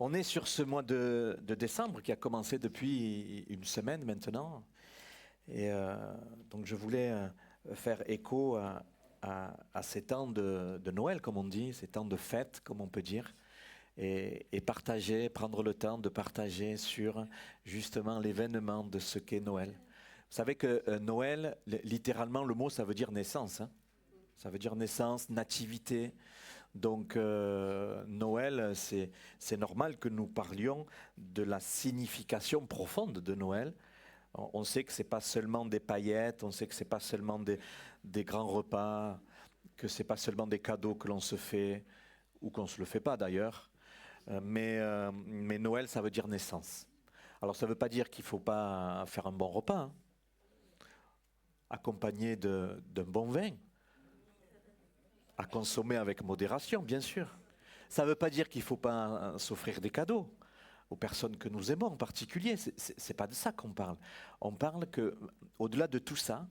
On est sur ce mois de décembre qui a commencé depuis une semaine maintenant. Et donc je voulais faire écho à ces temps de Noël, comme on dit, ces temps de fête, comme on peut dire, et partager, prendre le temps de partager sur justement l'événement de ce qu'est Noël. Vous savez que Noël, littéralement, le mot, ça veut dire naissance. Hein. Ça veut dire naissance, nativité. Donc Noël, c'est normal que nous parlions de la signification profonde de Noël. On sait que ce n'est pas seulement des paillettes, on sait que ce n'est pas seulement des grands repas, que ce n'est pas seulement des cadeaux que l'on se fait, ou qu'on ne se le fait pas d'ailleurs. Mais Noël, ça veut dire naissance. Alors ça ne veut pas dire qu'il ne faut pas faire un bon repas, hein, accompagné d'un bon vin, à consommer avec modération, bien sûr. Ça ne veut pas dire qu'il ne faut pas s'offrir des cadeaux aux personnes que nous aimons en particulier. Ce n'est pas de ça qu'on parle. On parle qu'au-delà de tout ça,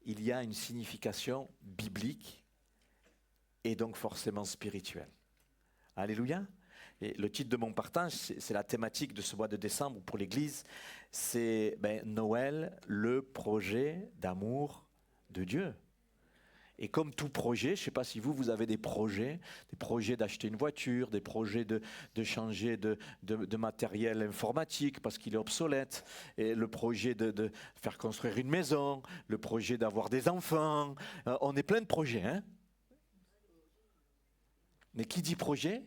il y a une signification biblique et donc forcément spirituelle. Alléluia. Et le titre de mon partage, c'est la thématique de ce mois de décembre pour l'Église, c'est Noël, le projet d'amour de Dieu. Et comme tout projet, je ne sais pas si vous avez des projets d'acheter une voiture, des projets de changer de matériel informatique parce qu'il est obsolète, et le projet de faire construire une maison, le projet d'avoir des enfants. On est plein de projets. Hein. Mais qui dit projet,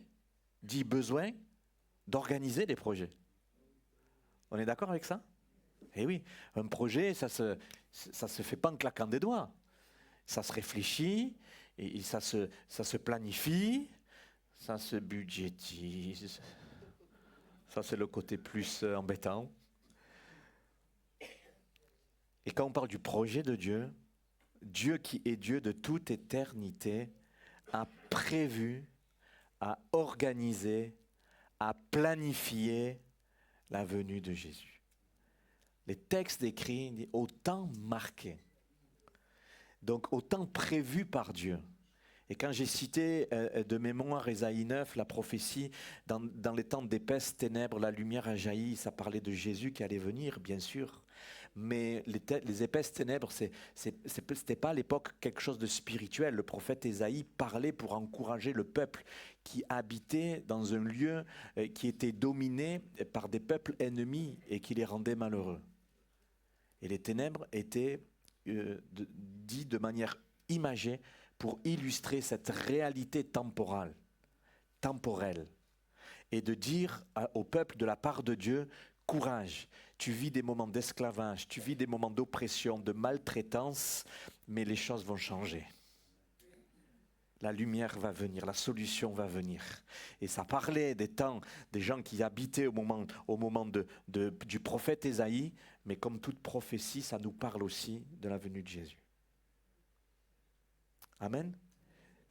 dit besoin d'organiser des projets. On est d'accord avec ça? Eh oui, un projet, ça se fait pas en claquant des doigts. Ça se réfléchit, et ça se planifie, ça se budgétise. Ça, c'est le côté plus embêtant. Et quand on parle du projet de Dieu, Dieu qui est Dieu de toute éternité, a prévu, a organisé, a planifié la venue de Jésus. Les textes décrits disent au temps marqué. Donc, au temps prévu par Dieu. Et quand j'ai cité de mémoire Ésaïe 9, la prophétie, dans les temps d'épaisses ténèbres, la lumière a jailli, ça parlait de Jésus qui allait venir, bien sûr. Mais les épaisses ténèbres, c'était pas à l'époque quelque chose de spirituel. Le prophète Ésaïe parlait pour encourager le peuple qui habitait dans un lieu qui était dominé par des peuples ennemis et qui les rendait malheureux. Et les ténèbres étaient dit de manière imagée pour illustrer cette réalité temporelle, et de dire au peuple de la part de Dieu, courage, tu vis des moments d'esclavage, tu vis des moments d'oppression, de maltraitance, mais les choses vont changer. La lumière va venir, la solution va venir. Et ça parlait des temps, des gens qui habitaient au moment du prophète Ésaïe, mais comme toute prophétie, ça nous parle aussi de la venue de Jésus. Amen.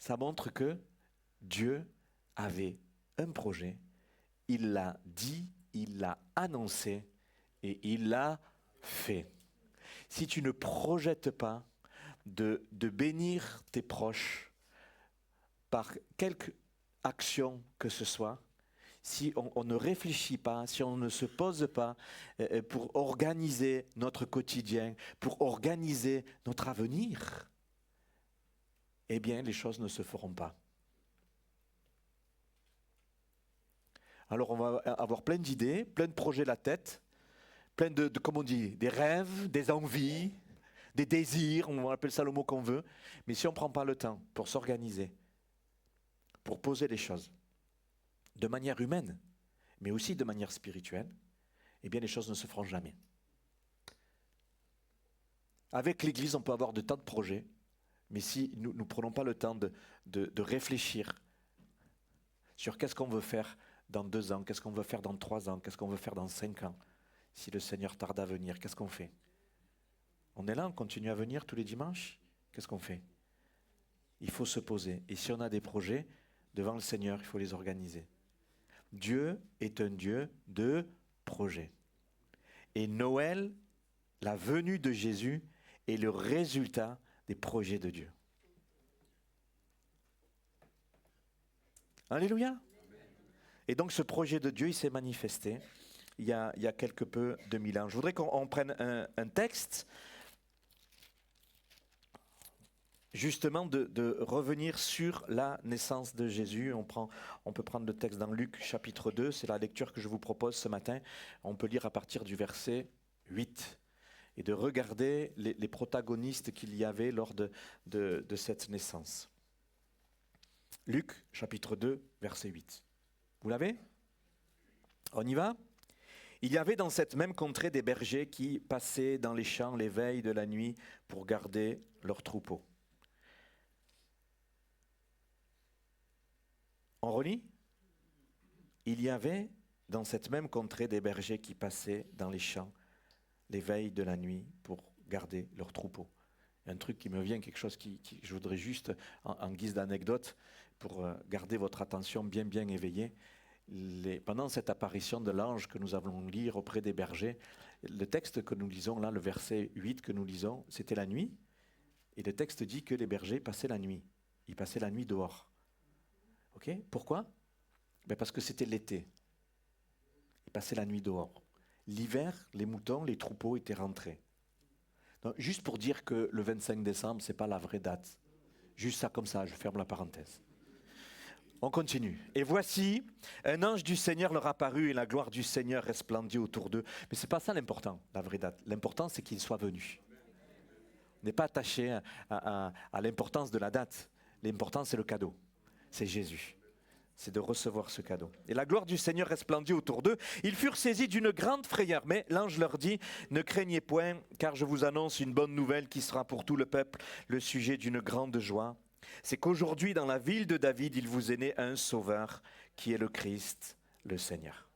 Ça montre que Dieu avait un projet, il l'a dit, il l'a annoncé et il l'a fait. Si tu ne projettes pas de bénir tes proches par quelque action que ce soit, si on ne réfléchit pas, si on ne se pose pas pour organiser notre quotidien, pour organiser notre avenir, eh bien, les choses ne se feront pas. Alors, on va avoir plein d'idées, plein de projets à la tête, plein comme on dit, des rêves, des envies, des désirs, on appelle ça le mot qu'on veut. Mais si on ne prend pas le temps pour s'organiser, pour poser les choses, de manière humaine, mais aussi de manière spirituelle, eh bien, les choses ne se feront jamais. Avec l'Église, on peut avoir de tas de projets, mais si nous ne prenons pas le temps de réfléchir sur qu'est-ce qu'on veut faire dans 2 ans, qu'est-ce qu'on veut faire dans 3 ans, qu'est-ce qu'on veut faire dans 5 ans, si le Seigneur tarde à venir, qu'est-ce qu'on fait? On est là, on continue à venir tous les dimanches? Qu'est-ce qu'on fait? Il faut se poser. Et si on a des projets, devant le Seigneur, il faut les organiser. Dieu est un Dieu de projets. Et Noël, la venue de Jésus, est le résultat des projets de Dieu. Alléluia. Et donc ce projet de Dieu, il s'est manifesté il y a quelque peu 2000 ans. Je voudrais qu'on prenne un texte, justement de revenir sur la naissance de Jésus. On peut prendre le texte dans Luc chapitre 2, c'est la lecture que je vous propose ce matin. On peut lire à partir du verset 8 et de regarder les protagonistes qu'il y avait lors de cette naissance. Luc chapitre 2, verset 8. Vous l'avez ? On y va ? Il y avait dans cette même contrée des bergers qui passaient dans les champs les veilles de la nuit pour garder leurs troupeaux. On relit ? Il y avait dans cette même contrée des bergers qui passaient dans les champs les veilles de la nuit pour garder leurs troupeaux. Un truc qui me vient, quelque chose qui je voudrais juste, en guise d'anecdote, pour garder votre attention bien éveillée. Pendant cette apparition de l'ange que nous allons lire auprès des bergers, le texte que nous lisons là, le verset 8 que nous lisons, c'était la nuit. Et le texte dit que les bergers passaient la nuit. Ils passaient la nuit dehors. Ok ? Pourquoi ? Parce que c'était l'été. Ils passaient la nuit dehors. L'hiver, les moutons, les troupeaux étaient rentrés. Donc, juste pour dire que le 25 décembre, ce n'est pas la vraie date. Juste ça comme ça, je ferme la parenthèse. On continue. Et voici, un ange du Seigneur leur apparut et la gloire du Seigneur resplendit autour d'eux. Mais ce n'est pas ça l'important, la vraie date. L'important, c'est qu'il soit venu. On n'est pas attaché à l'importance de la date. L'important, c'est le cadeau. C'est Jésus. C'est de recevoir ce cadeau. Et la gloire du Seigneur resplendit autour d'eux. Ils furent saisis d'une grande frayeur. Mais l'ange leur dit, ne craignez point, car je vous annonce une bonne nouvelle qui sera pour tout le peuple le sujet d'une grande joie. C'est qu'aujourd'hui, dans la ville de David, il vous est né un sauveur, qui est le Christ, le Seigneur.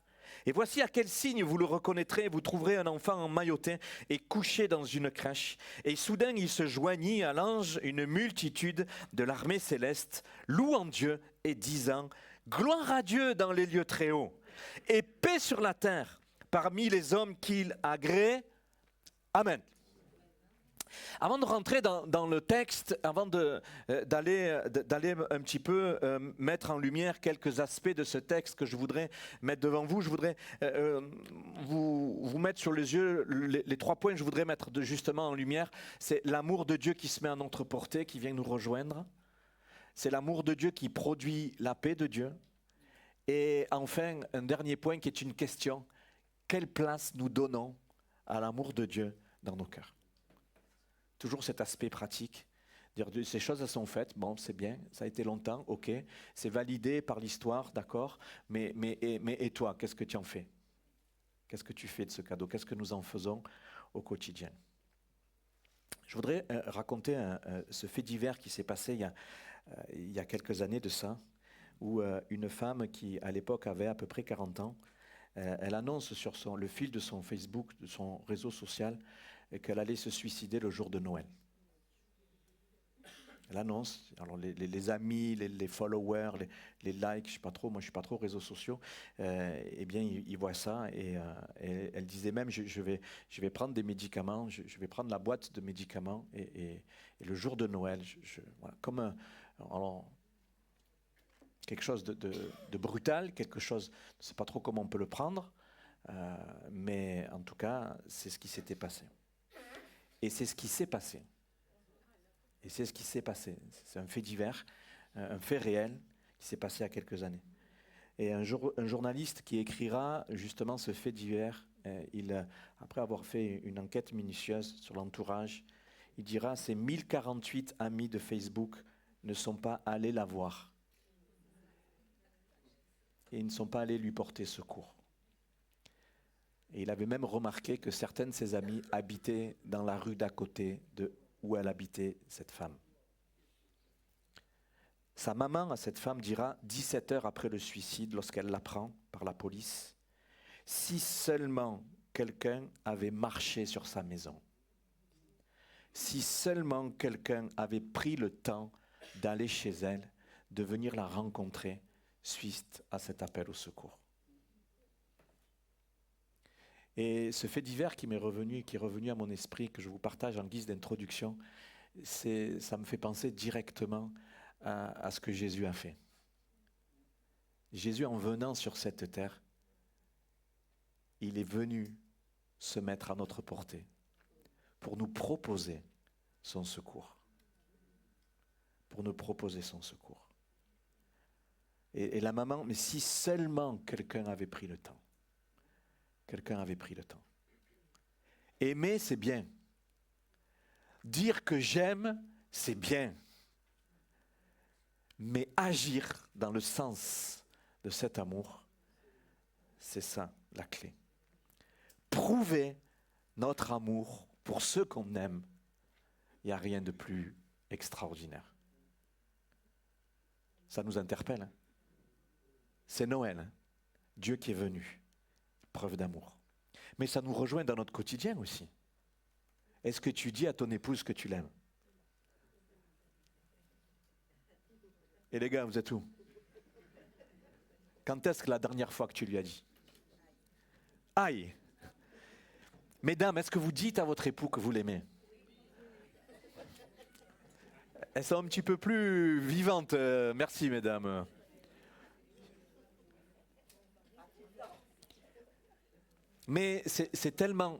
Et voici à quel signe vous le reconnaîtrez. Vous trouverez un enfant emmailloté et couché dans une crèche. Et soudain, il se joignit à l'ange une multitude de l'armée céleste, louant Dieu et disant « Gloire à Dieu dans les lieux très hauts, et paix sur la terre parmi les hommes qu'il agrée. Amen. » Avant de rentrer dans le texte, avant d'aller un petit peu mettre en lumière quelques aspects de ce texte que je voudrais mettre devant vous, je voudrais vous mettre sur les yeux les 3 points que je voudrais mettre justement en lumière. C'est l'amour de Dieu qui se met à notre portée, qui vient nous rejoindre. C'est l'amour de Dieu qui produit la paix de Dieu. Et enfin, un dernier point qui est une question. Quelle place nous donnons à l'amour de Dieu dans nos cœurs ? Toujours cet aspect pratique, dire ces choses elles sont faites, bon c'est bien, ça a été longtemps, ok, c'est validé par l'histoire, d'accord, mais et toi, qu'est-ce que tu en fais ? Qu'est-ce que tu fais de ce cadeau ? Qu'est-ce que nous en faisons au quotidien ? Je voudrais raconter ce fait divers qui s'est passé il y a quelques années de ça, où une femme qui à l'époque avait à peu près 40 ans, elle annonce sur le fil de son Facebook, de son réseau social, qu'elle allait se suicider le jour de Noël. Elle annonce, alors les amis, les followers, les likes, je sais pas trop, moi je suis pas trop réseaux sociaux, eh bien ils voient ça et elle disait même je vais prendre des médicaments, je vais prendre la boîte de médicaments et le jour de Noël, voilà, comme alors, quelque chose de brutal, quelque chose, je ne sais pas trop comment on peut le prendre, mais en tout cas c'est ce qui s'était passé. Et c'est ce qui s'est passé. Et c'est ce qui s'est passé. C'est un fait divers, un fait réel qui s'est passé il y a quelques années. Et un journaliste qui écrira justement ce fait divers, après avoir fait une enquête minutieuse sur l'entourage, il dira « Ces 1048 amis de Facebook ne sont pas allés la voir. Et ils ne sont pas allés lui porter secours. » Et il avait même remarqué que certains de ses amis habitaient dans la rue d'à côté de où elle habitait, cette femme. Sa maman à cette femme dira, 17 heures après le suicide, lorsqu'elle l'apprend par la police, si seulement quelqu'un avait marché sur sa maison, si seulement quelqu'un avait pris le temps d'aller chez elle, de venir la rencontrer suite à cet appel au secours. Et ce fait divers qui m'est revenu, qui est revenu à mon esprit, que je vous partage en guise d'introduction, ça me fait penser directement à ce que Jésus a fait. Jésus, en venant sur cette terre, il est venu se mettre à notre portée pour nous proposer son secours. Pour nous proposer son secours. Et la maman, mais si seulement quelqu'un avait pris le temps. Quelqu'un avait pris le temps. Aimer, c'est bien. Dire que j'aime, c'est bien. Mais agir dans le sens de cet amour, c'est ça la clé. Prouver notre amour pour ceux qu'on aime, il n'y a rien de plus extraordinaire. Ça nous interpelle. Hein? C'est Noël. Hein? Dieu qui est venu. Preuve d'amour. Mais ça nous rejoint dans notre quotidien aussi. Est-ce que tu dis à ton épouse que tu l'aimes? Et les gars, vous êtes où? Quand est-ce que la dernière fois que tu lui as dit? Aïe! Mesdames, est-ce que vous dites à votre époux que vous l'aimez? Elles sont un petit peu plus vivantes. Merci, mesdames. Mais c'est tellement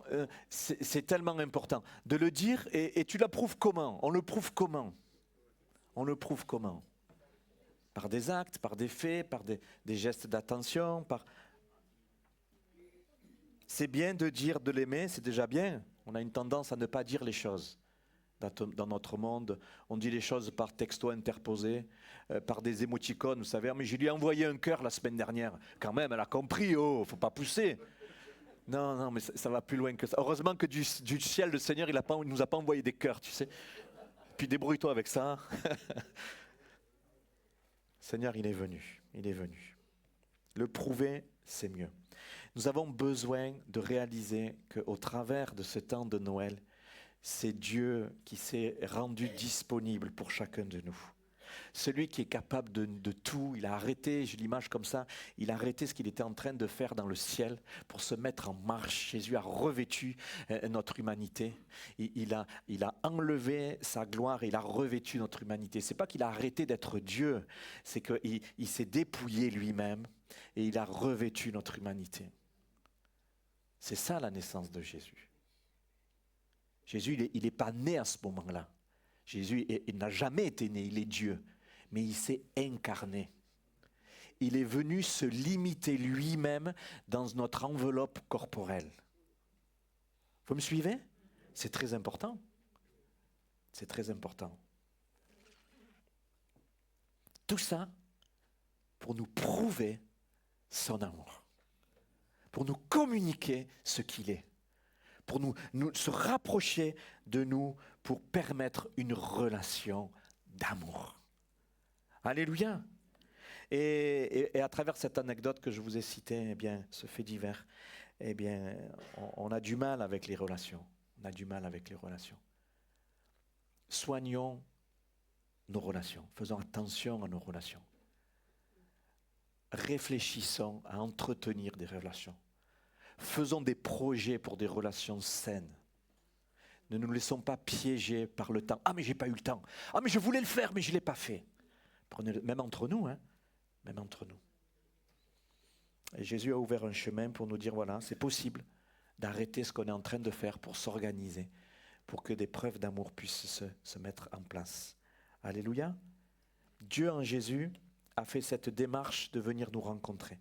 important de le dire. Et tu l'approuves comment? On le prouve comment? On le prouve comment? Par des actes, par des faits, par des gestes d'attention. C'est bien de dire de l'aimer, c'est déjà bien. On a une tendance à ne pas dire les choses. Dans notre monde, on dit les choses par texto interposé, par des émoticônes, vous savez. Mais je lui ai envoyé un cœur la semaine dernière. Quand même, elle a compris, oh, faut pas pousser. Non, mais ça va plus loin que ça. Heureusement que du ciel, le Seigneur, il ne nous a pas envoyé des cœurs, tu sais. Puis débrouille-toi avec ça. Seigneur, il est venu. Le prouver, c'est mieux. Nous avons besoin de réaliser qu'au travers de ce temps de Noël, c'est Dieu qui s'est rendu disponible pour chacun de nous. Celui qui est capable de tout, il a arrêté, j'ai l'image comme ça, il a arrêté ce qu'il était en train de faire dans le ciel pour se mettre en marche. Jésus a revêtu notre humanité. Il a enlevé sa gloire et il a revêtu notre humanité. C'est pas qu'il a arrêté d'être Dieu, c'est qu'il s'est dépouillé lui-même et il a revêtu notre humanité. C'est ça la naissance de Jésus. Jésus, il n'est pas né à ce moment-là. Jésus, il n'a jamais été né, il est Dieu. Mais il s'est incarné. Il est venu se limiter lui-même dans notre enveloppe corporelle. Vous me suivez? C'est très important. C'est très important. Tout ça pour nous prouver son amour. Pour nous communiquer ce qu'il est. Pour nous se rapprocher de nous, pour permettre une relation d'amour. Alléluia. Et à travers cette anecdote que je vous ai citée, eh bien, ce fait divers, eh bien, on a du mal avec les relations. Soignons nos relations. Faisons attention à nos relations. Réfléchissons à entretenir des relations. Faisons des projets pour des relations saines. Ne nous laissons pas piéger par le temps. Ah, mais j'ai pas eu le temps. Ah, mais je voulais le faire, mais je ne l'ai pas fait. Prenez-le, même entre nous, hein. Même entre nous. Et Jésus a ouvert un chemin pour nous dire, voilà, c'est possible d'arrêter ce qu'on est en train de faire pour s'organiser, pour que des preuves d'amour puissent se mettre en place. Alléluia. Dieu en Jésus a fait cette démarche de venir nous rencontrer.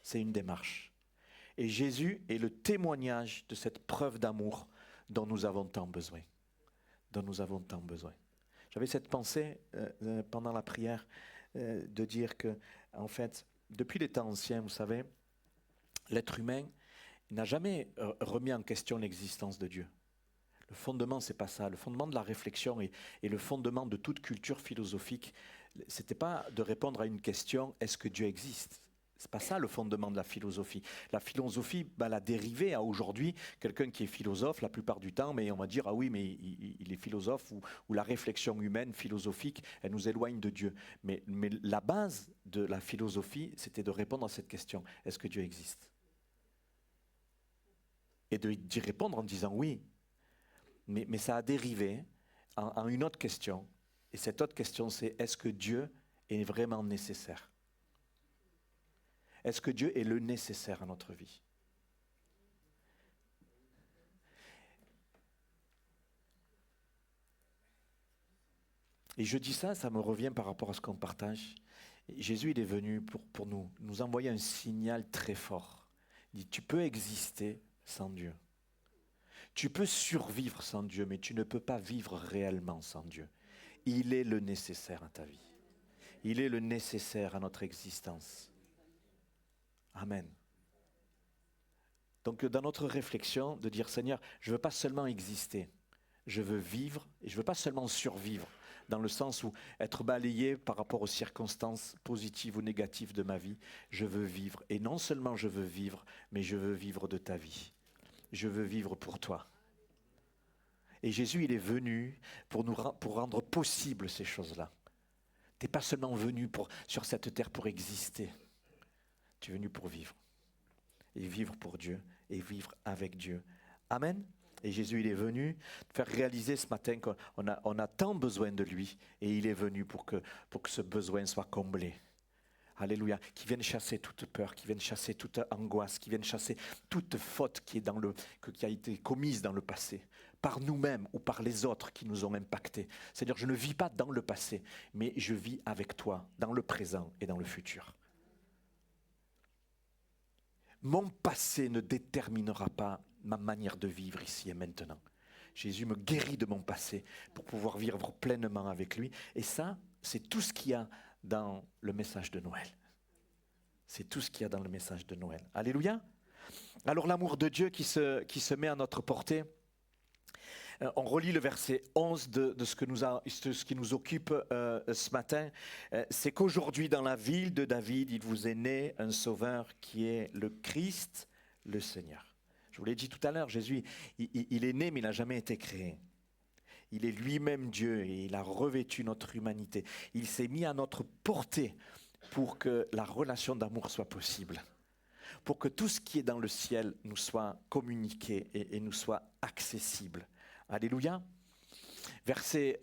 C'est une démarche. Et Jésus est le témoignage de cette preuve d'amour dont nous avons tant besoin. J'avais cette pensée pendant la prière de dire que, en fait, depuis les temps anciens, vous savez, l'être humain n'a jamais remis en question l'existence de Dieu. Le fondement, c'est pas ça. Le fondement de la réflexion et le fondement de toute culture philosophique, c'était pas de répondre à une question, est-ce que Dieu existe ? C'est pas ça le fondement de la philosophie. La philosophie, l'a dérivé à aujourd'hui. Quelqu'un qui est philosophe, la plupart du temps, mais on va dire, ah oui, mais il est philosophe, ou la réflexion humaine, philosophique, elle nous éloigne de Dieu. Mais la base de la philosophie, c'était de répondre à cette question, est-ce que Dieu existe ? Et d'y répondre en disant oui. Mais ça a dérivé en une autre question. Et cette autre question, c'est, est-ce que Dieu est vraiment nécessaire ? Est-ce que Dieu est le nécessaire à notre vie? Et je dis ça, ça me revient par rapport à ce qu'on partage. Jésus, il est venu pour nous envoyer un signal très fort. Il dit, tu peux exister sans Dieu. Tu peux survivre sans Dieu, mais tu ne peux pas vivre réellement sans Dieu. Il est le nécessaire à ta vie. Il est le nécessaire à notre existence. Amen. Donc dans notre réflexion, de dire, Seigneur, je ne veux pas seulement exister, je veux vivre, et je ne veux pas seulement survivre, dans le sens où être balayé par rapport aux circonstances positives ou négatives de ma vie, je veux vivre. Et non seulement je veux vivre, mais je veux vivre de ta vie. Je veux vivre pour toi. Et Jésus, il est venu pour rendre possible ces choses-là. Tu n'es pas seulement venu sur cette terre pour exister. Tu es venu pour vivre. Et vivre pour Dieu. Et vivre avec Dieu. Amen. Et Jésus, il est venu faire réaliser ce matin qu'on a tant besoin de lui. Et il est venu pour que ce besoin soit comblé. Alléluia. Qui vienne chasser toute peur, qui vienne chasser toute angoisse, qui vienne chasser toute faute qui a été commise dans le passé, par nous-mêmes ou par les autres qui nous ont impactés. C'est-à-dire, je ne vis pas dans le passé, mais je vis avec toi, dans le présent et dans le futur. Mon passé ne déterminera pas ma manière de vivre ici et maintenant. Jésus me guérit de mon passé pour pouvoir vivre pleinement avec lui. Et ça, c'est tout ce qu'il y a dans le message de Noël. C'est tout ce qu'il y a dans le message de Noël. Alléluia. Alors l'amour de Dieu qui se met à notre portée. On relit le verset 11 de ce qui nous occupe ce matin. C'est qu'aujourd'hui dans la ville de David, il vous est né un sauveur qui est le Christ, le Seigneur. Je vous l'ai dit tout à l'heure, Jésus, il est né mais il n'a jamais été créé. Il est lui-même Dieu et il a revêtu notre humanité. Il s'est mis à notre portée pour que la relation d'amour soit possible. Pour que tout ce qui est dans le ciel nous soit communiqué et nous soit accessible. Alléluia. Verset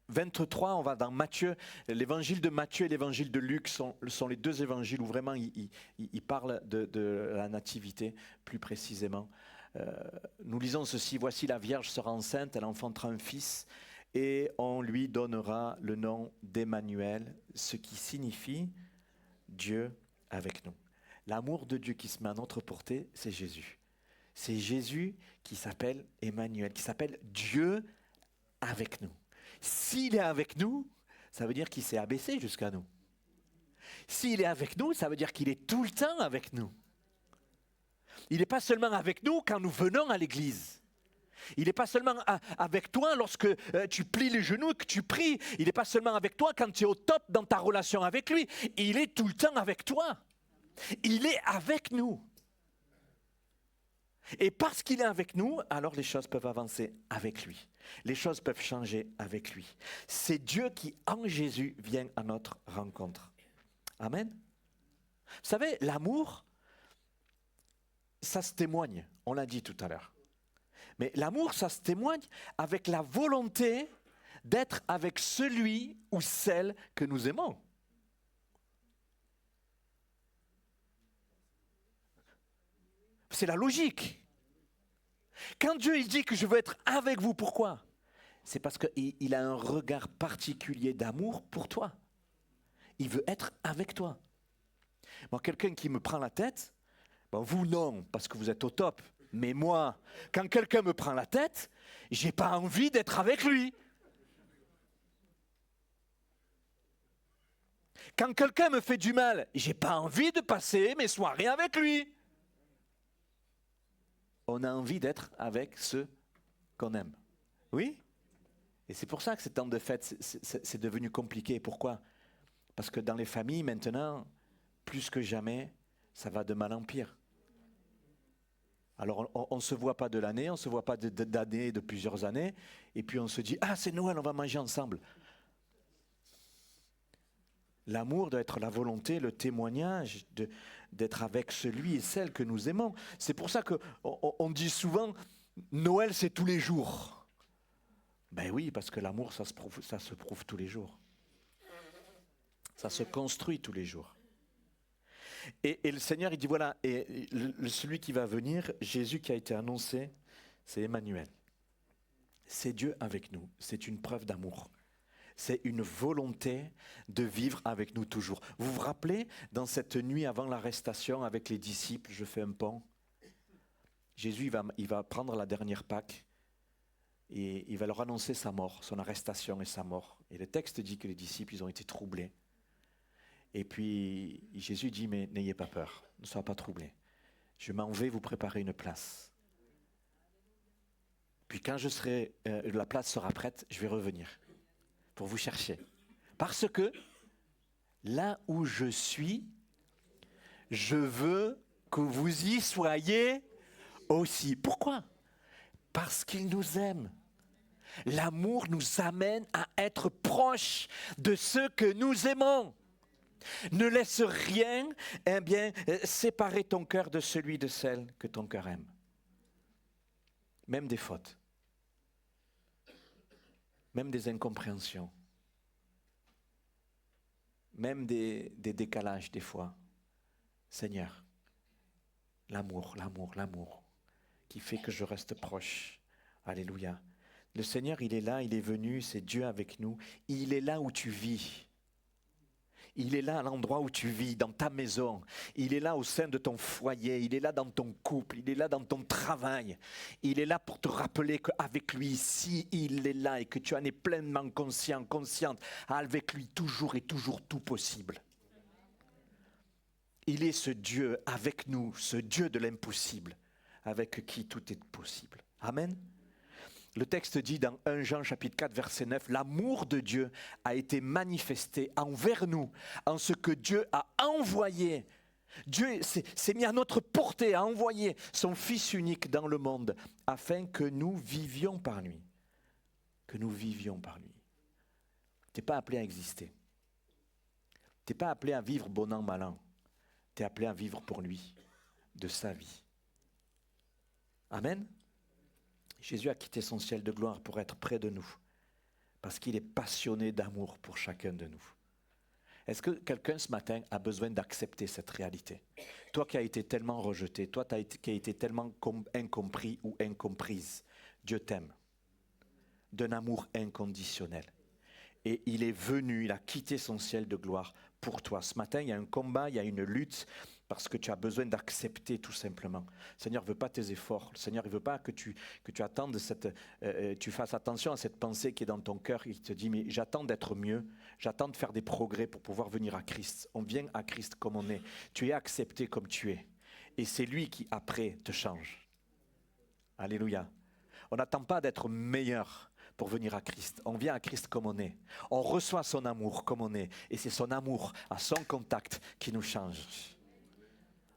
23, on va dans Matthieu. L'évangile de Matthieu et l'évangile de Luc sont les deux évangiles où vraiment il parle de la nativité plus précisément. Nous lisons ceci, voici la Vierge sera enceinte, elle enfantera un fils et on lui donnera le nom d'Emmanuel, ce qui signifie Dieu avec nous. L'amour de Dieu qui se met à notre portée, c'est Jésus. C'est Jésus qui s'appelle Emmanuel, qui s'appelle Dieu avec nous. S'il est avec nous, ça veut dire qu'il s'est abaissé jusqu'à nous. S'il est avec nous, ça veut dire qu'il est tout le temps avec nous. Il n'est pas seulement avec nous quand nous venons à l'église. Il n'est pas seulement avec toi lorsque tu plies les genoux et que tu pries. Il n'est pas seulement avec toi quand tu es au top dans ta relation avec lui. Il est tout le temps avec toi. Il est avec nous. Et parce qu'il est avec nous, alors les choses peuvent avancer avec lui. Les choses peuvent changer avec lui. C'est Dieu qui, en Jésus, vient à notre rencontre. Amen. Vous savez, l'amour, ça se témoigne. On l'a dit tout à l'heure. Mais l'amour, ça se témoigne avec la volonté d'être avec celui ou celle que nous aimons. C'est la logique. Quand Dieu il dit que je veux être avec vous, pourquoi? C'est parce qu'il a un regard particulier d'amour pour toi. Il veut être avec toi. Bon, quelqu'un qui me prend la tête, bon, vous non, parce que vous êtes au top. Mais moi, quand quelqu'un me prend la tête, j'ai pas envie d'être avec lui. Quand quelqu'un me fait du mal, j'ai pas envie de passer mes soirées avec lui. On a envie d'être avec ceux qu'on aime. Oui? Et c'est pour ça que ces temps de fête, c'est devenu compliqué. Pourquoi? Parce que dans les familles, maintenant, plus que jamais, ça va de mal en pire. Alors, on ne se voit pas de l'année, on ne se voit pas d'année, de plusieurs années, et puis on se dit, ah, c'est Noël, on va manger ensemble. L'amour doit être la volonté, le témoignage d'être avec celui et celle que nous aimons. C'est pour ça qu'on dit souvent, Noël, c'est tous les jours. Ben oui, parce que l'amour, ça se prouve tous les jours. Ça se construit tous les jours. Et le Seigneur, il dit voilà, et celui qui va venir, Jésus qui a été annoncé, c'est Emmanuel. C'est Dieu avec nous. C'est une preuve d'amour. C'est une volonté de vivre avec nous toujours. Vous vous rappelez, dans cette nuit avant l'arrestation avec les disciples, je fais un pont. Jésus, il va prendre la dernière Pâque et il va leur annoncer sa mort, son arrestation et sa mort. Et le texte dit que les disciples, ils ont été troublés. Et puis Jésus dit, mais n'ayez pas peur, ne soyez pas troublés. Je m'en vais vous préparer une place. Puis quand la place sera prête, je vais revenir pour vous chercher. Parce que là où je suis, je veux que vous y soyez aussi. Pourquoi ? Parce qu'il nous aime. L'amour nous amène à être proches de ceux que nous aimons. Ne laisse rien séparer ton cœur de celui de celle que ton cœur aime. Même des fautes. Même des incompréhensions. Même des décalages des fois. Seigneur, l'amour qui fait que je reste proche. Alléluia. Le Seigneur, il est là, il est venu, c'est Dieu avec nous. Il est là où tu vis. Il est là à l'endroit où tu vis, dans ta maison. Il est là au sein de ton foyer. Il est là dans ton couple. Il est là dans ton travail. Il est là pour te rappeler qu'avec lui, si il est là et que tu en es pleinement conscient, consciente, avec lui toujours et toujours tout possible. Il est ce Dieu avec nous, ce Dieu de l'impossible, avec qui tout est possible. Amen. Le texte dit dans 1 Jean chapitre 4 verset 9, l'amour de Dieu a été manifesté envers nous en ce que Dieu a envoyé. Dieu s'est mis à notre portée, a envoyé son Fils unique dans le monde afin que nous vivions par lui. Que nous vivions par lui. Tu n'es pas appelé à exister. Tu n'es pas appelé à vivre bon an, mal an. Tu es appelé à vivre pour lui, de sa vie. Amen. Jésus a quitté son ciel de gloire pour être près de nous, parce qu'il est passionné d'amour pour chacun de nous. Est-ce que quelqu'un ce matin a besoin d'accepter cette réalité ? Toi qui as été tellement rejeté, toi qui as été tellement incompris ou incomprise, Dieu t'aime d'un amour inconditionnel. Et il est venu, il a quitté son ciel de gloire pour toi. Ce matin, il y a un combat, il y a une lutte, parce que tu as besoin d'accepter tout simplement. Le Seigneur ne veut pas tes efforts. Le Seigneur ne veut pas que tu attendes tu fasses attention à cette pensée qui est dans ton cœur. Il te dit, mais j'attends d'être mieux. J'attends de faire des progrès pour pouvoir venir à Christ. On vient à Christ comme on est. Tu es accepté comme tu es. Et c'est lui qui, après, te change. Alléluia. On n'attend pas d'être meilleur pour venir à Christ. On vient à Christ comme on est. On reçoit son amour comme on est. Et c'est son amour, à son contact, qui nous change.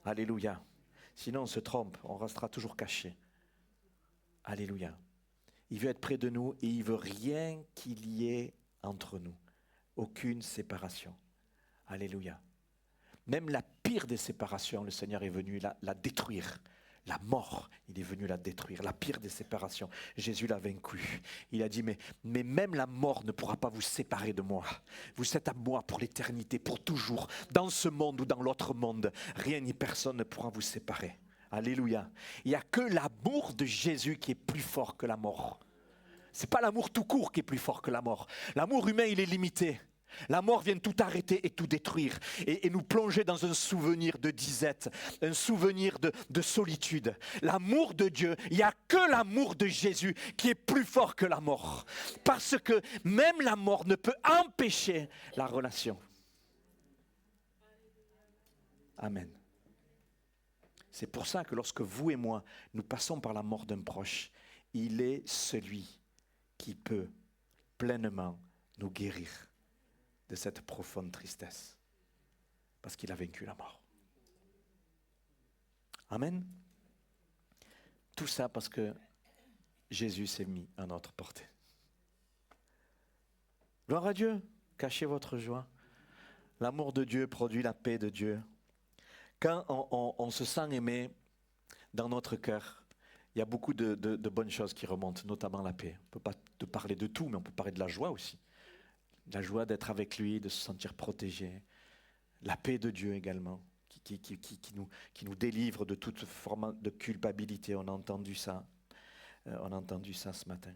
Alléluia. Sinon on se trompe, on restera toujours caché. Alléluia. Il veut être près de nous et il veut rien qu'il y ait entre nous. Aucune séparation. Alléluia. Même la pire des séparations, le Seigneur est venu la détruire. La mort, il est venu la détruire. La pire des séparations, Jésus l'a vaincu. Il a dit, mais même la mort ne pourra pas vous séparer de moi. Vous êtes à moi pour l'éternité, pour toujours. Dans ce monde ou dans l'autre monde, rien ni personne ne pourra vous séparer. Alléluia. Il n'y a que l'amour de Jésus qui est plus fort que la mort. Ce n'est pas l'amour tout court qui est plus fort que la mort. L'amour humain, il est limité. La mort vient tout arrêter et tout détruire et nous plonger dans un souvenir de disette, un souvenir de solitude. L'amour de Dieu, il n'y a que l'amour de Jésus qui est plus fort que la mort. Parce que même la mort ne peut empêcher la relation. Amen. C'est pour ça que lorsque vous et moi, nous passons par la mort d'un proche, il est celui qui peut pleinement nous guérir de cette profonde tristesse, parce qu'il a vaincu la mort. Amen. Tout ça parce que Jésus s'est mis à notre portée. Gloire à Dieu, cachez votre joie. L'amour de Dieu produit la paix de Dieu. Quand on se sent aimé dans notre cœur, il y a beaucoup de bonnes choses qui remontent, notamment la paix. On ne peut pas te parler de tout, mais on peut parler de la joie aussi. La joie d'être avec lui, de se sentir protégé. La paix de Dieu également, qui nous délivre de toute forme de culpabilité. On a entendu ça. On a entendu ça ce matin.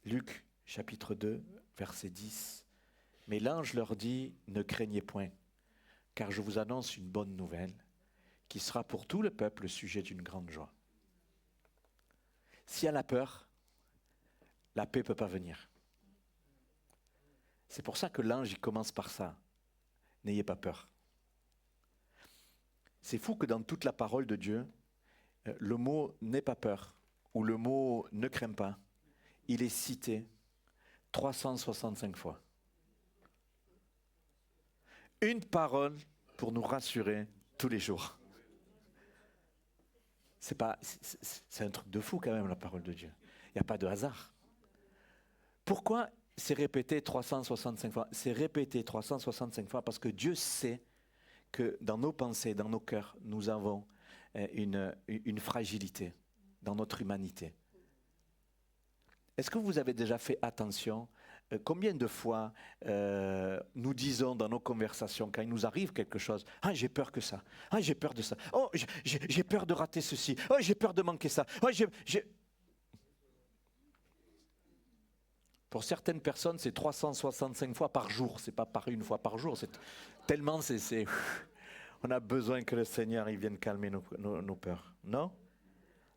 Luc, chapitre 2, verset 10. Mais l'ange leur dit, ne craignez point, car je vous annonce une bonne nouvelle, qui sera pour tout le peuple le sujet d'une grande joie. S'il y a la peur, la paix ne peut pas venir. C'est pour ça que l'ange il commence par ça. N'ayez pas peur. C'est fou que dans toute la parole de Dieu, le mot n'aie pas peur ou le mot ne crains pas, il est cité 365 fois. Une parole pour nous rassurer tous les jours. C'est un truc de fou quand même la parole de Dieu. Il n'y a pas de hasard. Pourquoi c'est répété 365 fois? C'est répété 365 fois parce que Dieu sait que dans nos pensées, dans nos cœurs, nous avons une fragilité dans notre humanité. Est-ce que vous avez déjà fait attention combien de fois nous disons dans nos conversations, quand il nous arrive quelque chose, « Ah, j'ai peur que ça. Ah, j'ai peur de ça. Oh, j'ai peur de rater ceci. Oh, j'ai peur de manquer ça. Oh, Pour certaines personnes, c'est 365 fois par jour. C'est pas par une fois par jour. Tellement on a besoin que le Seigneur il vienne calmer nos peurs. Non?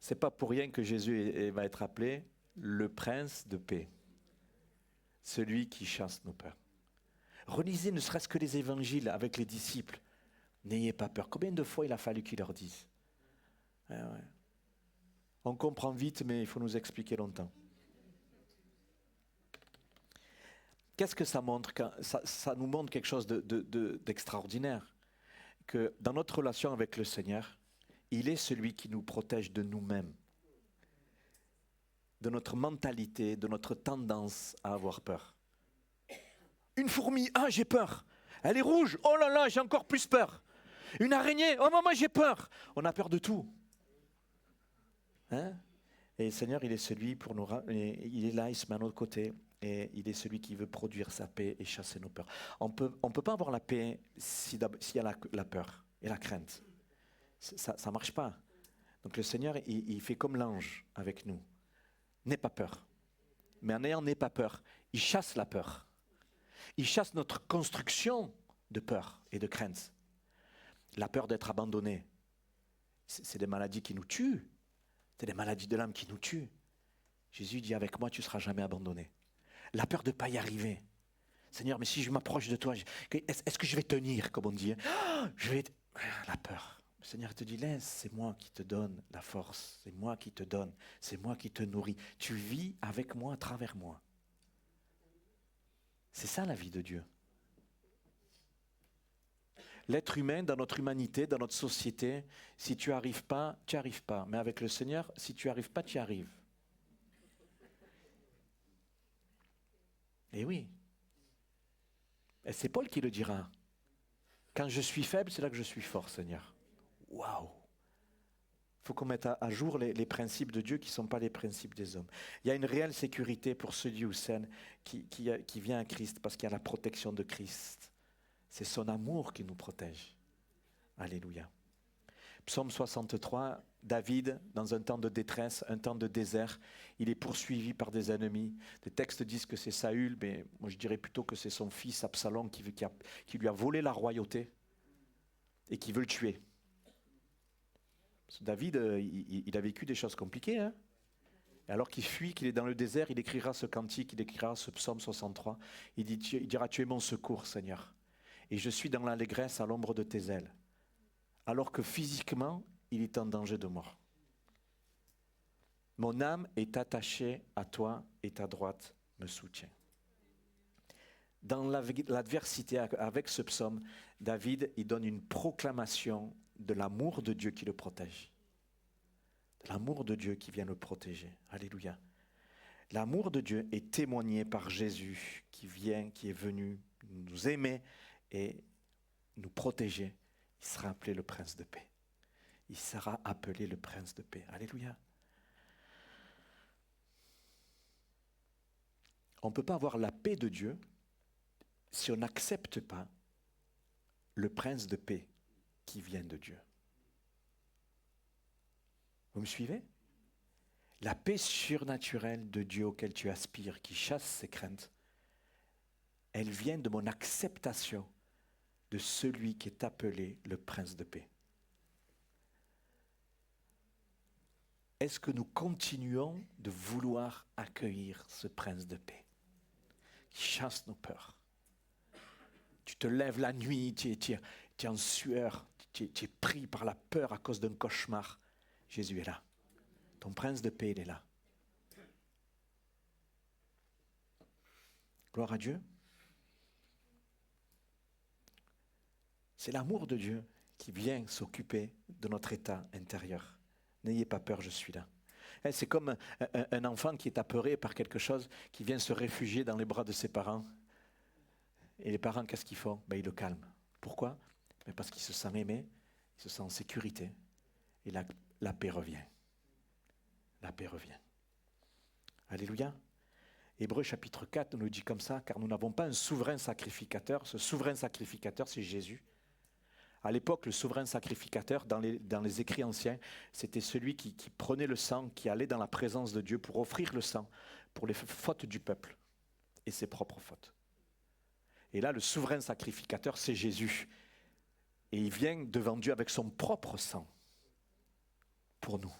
C'est pas pour rien que Jésus va être appelé le prince de paix. Celui qui chasse nos peurs. Relisez ne serait-ce que les évangiles avec les disciples. N'ayez pas peur. Combien de fois il a fallu qu'ils leur disent? Ouais. On comprend vite, mais il faut nous expliquer longtemps. Qu'est-ce que ça montre? Ça nous montre quelque chose d'extraordinaire. Que dans notre relation avec le Seigneur, il est celui qui nous protège de nous-mêmes. De notre mentalité, de notre tendance à avoir peur. Une fourmi, ah j'ai peur. Elle est rouge, oh là là, j'ai encore plus peur. Une araignée, oh maman j'ai peur. On a peur de tout. Hein? Et le Seigneur, il est celui pour nous, il est là, il se met à notre côté. Et il est celui qui veut produire sa paix et chasser nos peurs. On peut pas avoir la paix s'il y a la peur et la crainte. Ça ne marche pas. Donc le Seigneur, il fait comme l'ange avec nous. N'aie pas peur. Mais en n'ayant n'aie pas peur, il chasse la peur. Il chasse notre construction de peur et de crainte. La peur d'être abandonné. C'est des maladies qui nous tuent. C'est des maladies de l'âme qui nous tuent. Jésus dit, avec moi, tu ne seras jamais abandonné. La peur de ne pas y arriver. Seigneur, mais si je m'approche de toi, est-ce que je vais tenir, comme on dit? La peur. Le Seigneur te dit, laisse, c'est moi qui te donne la force. C'est moi qui te donne. C'est moi qui te nourris. Tu vis avec moi, à travers moi. C'est ça la vie de Dieu. L'être humain, dans notre humanité, dans notre société, si tu n'y arrives pas, tu n'y arrives pas. Mais avec le Seigneur, si tu n'y arrives pas, tu y arrives. Et oui. Et c'est Paul qui le dira. Quand je suis faible, c'est là que je suis fort, Seigneur. Waouh! Il faut qu'on mette à jour les principes de Dieu qui ne sont pas les principes des hommes. Il y a une réelle sécurité pour celui ou celle qui vient à Christ parce qu'il y a la protection de Christ. C'est son amour qui nous protège. Alléluia. Psaume 63, David, dans un temps de détresse, un temps de désert, il est poursuivi par des ennemis. Les textes disent que c'est Saül, mais moi je dirais plutôt que c'est son fils Absalom qui lui a volé la royauté et qui veut le tuer. David, il a vécu des choses compliquées. Hein. Et alors qu'il fuit, qu'il est dans le désert, il écrira ce cantique, il écrira ce psaume 63. Il dira, tu es mon secours, Seigneur. Et je suis dans l'allégresse à l'ombre de tes ailes. Alors que physiquement, il est en danger de mort. Mon âme est attachée à toi et ta droite me soutient. Dans l'adversité, avec ce psaume, David, il donne une proclamation de l'amour de Dieu qui le protège. De l'amour de Dieu qui vient le protéger. Alléluia. L'amour de Dieu est témoigné par Jésus qui est venu nous aimer et nous protéger. Il sera appelé le prince de paix. Il sera appelé le prince de paix. Alléluia. On ne peut pas avoir la paix de Dieu si on n'accepte pas le prince de paix qui vient de Dieu. Vous me suivez? La paix surnaturelle de Dieu auquel tu aspires, qui chasse ses craintes, elle vient de mon acceptation de celui qui est appelé le prince de paix. Est-ce que nous continuons de vouloir accueillir ce prince de paix qui chasse nos peurs? Tu te lèves la nuit, tu es en sueur, tu es pris par la peur à cause d'un cauchemar. Jésus est là. Ton prince de paix, il est là. Gloire à Dieu. C'est l'amour de Dieu qui vient s'occuper de notre état intérieur. N'ayez pas peur, je suis là. C'est comme un enfant qui est apeuré par quelque chose, qui vient se réfugier dans les bras de ses parents. Et les parents, qu'est-ce qu'ils font? Ils le calment. Pourquoi? Parce qu'il se sent aimé, il se sent en sécurité. Et la paix revient. La paix revient. Alléluia. Hébreux chapitre 4 nous dit comme ça, car nous n'avons pas un souverain sacrificateur. Ce souverain sacrificateur, c'est Jésus. À l'époque, le souverain sacrificateur, dans les écrits anciens, c'était celui qui prenait le sang, qui allait dans la présence de Dieu pour offrir le sang pour les fautes du peuple et ses propres fautes. Et là, le souverain sacrificateur, c'est Jésus. Et il vient devant Dieu avec son propre sang pour nous.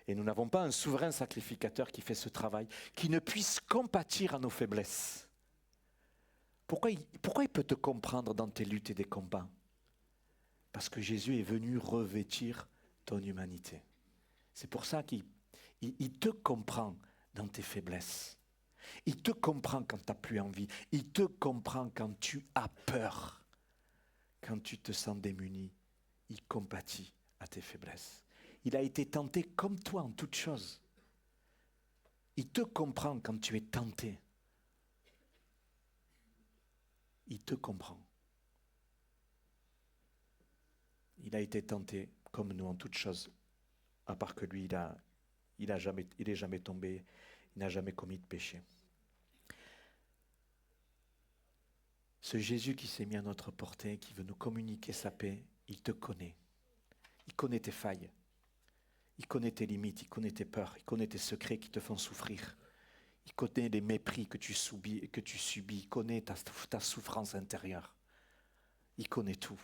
Et nous n'avons pas un souverain sacrificateur qui fait ce travail, qui ne puisse compatir à nos faiblesses. Pourquoi il peut te comprendre dans tes luttes et des combats? Parce que Jésus est venu revêtir ton humanité. C'est pour ça qu'il te comprend dans tes faiblesses. Il te comprend quand tu n'as plus envie. Il te comprend quand tu as peur. Quand tu te sens démuni, il compatit à tes faiblesses. Il a été tenté comme toi en toutes choses. Il te comprend quand tu es tenté. Il te comprend. Il a été tenté comme nous en toutes choses, à part que lui, il est jamais tombé, il n'a jamais commis de péché. Ce Jésus qui s'est mis à notre portée, qui veut nous communiquer sa paix, il te connaît. Il connaît tes failles. Il connaît tes limites, il connaît tes peurs, il connaît tes secrets qui te font souffrir. Il connaît les mépris que tu subis, il connaît ta souffrance intérieure. Il connaît tout.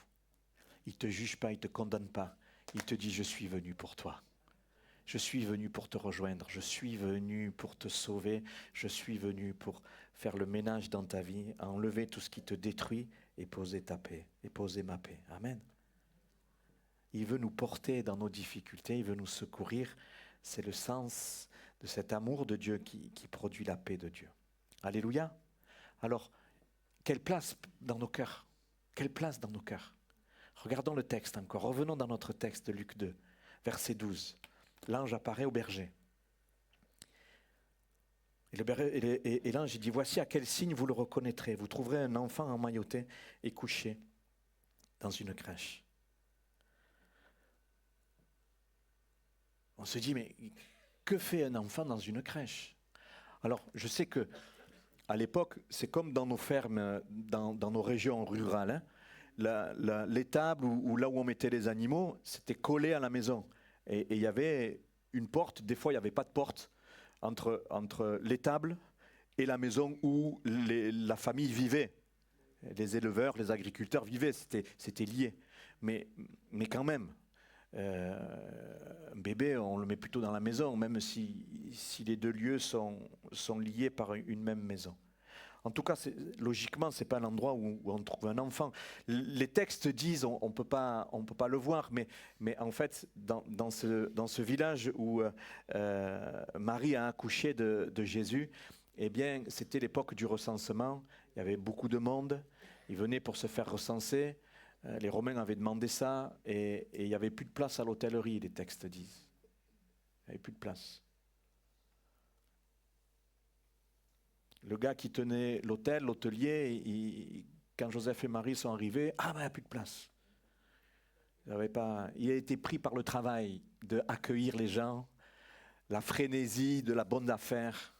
Il ne te juge pas, il ne te condamne pas. Il te dit, je suis venu pour toi. Je suis venu pour te rejoindre. Je suis venu pour te sauver. Je suis venu pour faire le ménage dans ta vie, enlever tout ce qui te détruit et poser ta paix, et poser ma paix. Amen. Il veut nous porter dans nos difficultés, il veut nous secourir. C'est le sens de cet amour de Dieu qui produit la paix de Dieu. Alléluia. Alors, quelle place dans nos cœurs? Quelle place dans nos cœurs? Regardons le texte encore. Revenons dans notre texte de Luc 2, verset 12. L'ange apparaît au berger. Et l'ange dit, voici à quel signe vous le reconnaîtrez. Vous trouverez un enfant emmailloté et couché dans une crèche. On se dit, mais que fait un enfant dans une crèche? Alors, je sais que à l'époque, c'est comme dans nos fermes, dans nos régions rurales. Hein. L'étable ou là où on mettait les animaux, c'était collé à la maison. Et il y avait une porte, des fois il n'y avait pas de porte, entre l'étable et la maison où la famille vivait. Les éleveurs, les agriculteurs vivaient, c'était lié. Mais quand même, un bébé, on le met plutôt dans la maison, même si les deux lieux sont liés par une même maison. En tout cas, logiquement, ce n'est pas un endroit où on trouve un enfant. Les textes disent, on ne peut pas le voir, mais en fait, dans ce village où Marie a accouché de Jésus, eh bien, c'était l'époque du recensement. Il y avait beaucoup de monde. Ils venaient pour se faire recenser. Les Romains avaient demandé ça et il n'y avait plus de place à l'hôtellerie, les textes disent. Il n'y avait plus de place. Le gars qui tenait l'hôtel, l'hôtelier, quand Joseph et Marie sont arrivés, il n'y a plus de place. Il a été pris par le travail d'accueillir les gens, la frénésie de la bonne affaire,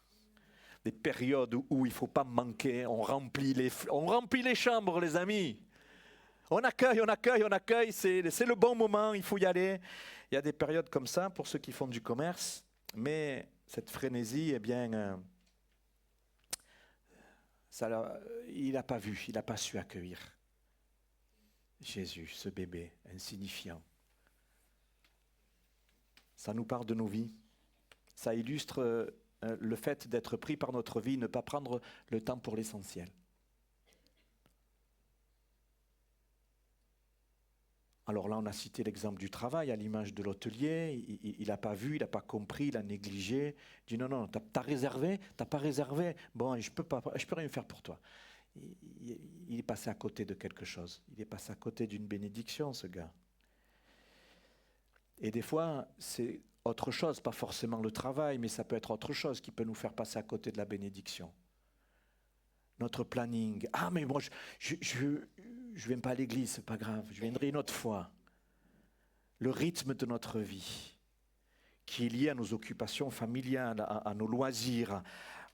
des périodes où il ne faut pas manquer, on remplit les chambres, les amis. On accueille, c'est le bon moment, il faut y aller. Il y a des périodes comme ça pour ceux qui font du commerce, mais cette frénésie, eh bien, il n'a pas vu, il n'a pas su accueillir Jésus, ce bébé insignifiant. Ça nous parle de nos vies. Ça illustre le fait d'être pris par notre vie, ne pas prendre le temps pour l'essentiel. Alors là, on a cité l'exemple du travail, à l'image de l'hôtelier. Il n'a pas vu, il n'a pas compris, il a négligé. Il dit non, t'as réservé, t'as pas réservé. Bon, je peux rien faire pour toi. Il est passé à côté de quelque chose. Il est passé à côté d'une bénédiction, ce gars. Et des fois, c'est autre chose, pas forcément le travail, mais ça peut être autre chose qui peut nous faire passer à côté de la bénédiction. Notre planning. Ah, mais moi, je viens pas à l'église, c'est pas grave, je viendrai une autre fois. Le rythme de notre vie, qui est lié à nos occupations familiales, à nos loisirs,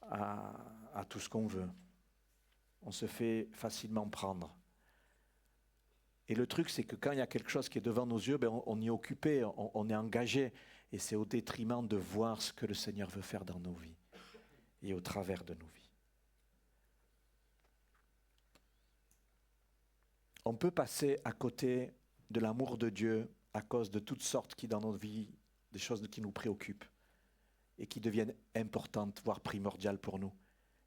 à tout ce qu'on veut. On se fait facilement prendre. Et le truc, c'est que quand il y a quelque chose qui est devant nos yeux, on y est occupé, on est engagé. Et c'est au détriment de voir ce que le Seigneur veut faire dans nos vies et au travers de nos vies. On peut passer à côté de l'amour de Dieu à cause de toutes sortes qui, dans notre vie, des choses qui nous préoccupent et qui deviennent importantes, voire primordiales pour nous.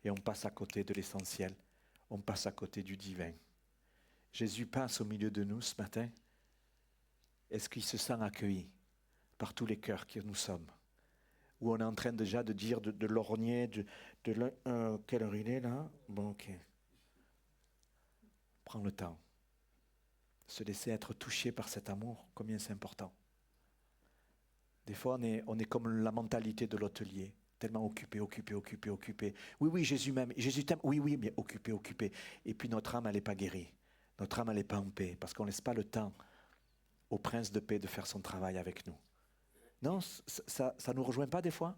Et on passe à côté de l'essentiel. On passe à côté du divin. Jésus passe au milieu de nous ce matin. Est-ce qu'il se sent accueilli par tous les cœurs que nous sommes? Ou on est en train déjà de dire, de lorgner, quelle heure il est là? Bon, ok. Prends le temps. Se laisser être touché par cet amour, combien c'est important. Des fois, on est comme la mentalité de l'hôtelier, tellement occupé. Oui, Jésus m'aime, Jésus t'aime, oui, mais occupé. Et puis notre âme, elle n'est pas guérie. Notre âme, elle n'est pas en paix, parce qu'on ne laisse pas le temps au prince de paix de faire son travail avec nous. Non, ça ne nous rejoint pas des fois?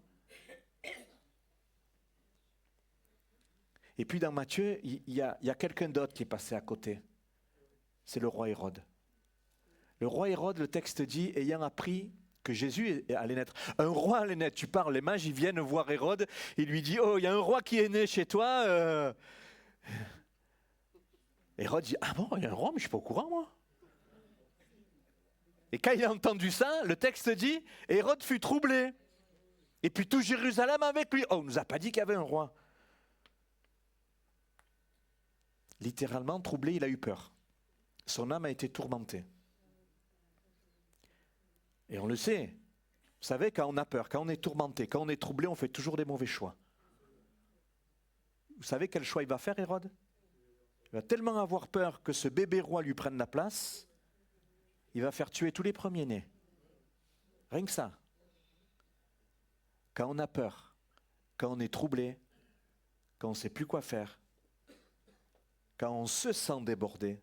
Et puis dans Matthieu, il y a quelqu'un d'autre qui est passé à côté. C'est le roi Hérode. Le roi Hérode, le texte dit, ayant appris que Jésus allait naître. Un roi allait naître, tu parles, les mages, ils viennent voir Hérode, il lui dit, oh, il y a un roi qui est né chez toi. Hérode dit, ah bon, il y a un roi, mais je ne suis pas au courant, moi. Et quand il a entendu ça, le texte dit, Hérode fut troublé. Et puis tout Jérusalem avec lui. Oh, on ne nous a pas dit qu'il y avait un roi. Littéralement, troublé, il a eu peur. Son âme a été tourmentée. Et on le sait. Vous savez, quand on a peur, quand on est tourmenté, quand on est troublé, on fait toujours des mauvais choix. Vous savez quel choix il va faire, Hérode? Il va tellement avoir peur que ce bébé roi lui prenne la place, il va faire tuer tous les premiers-nés. Rien que ça. Quand on a peur, quand on est troublé, quand on ne sait plus quoi faire, quand on se sent débordé,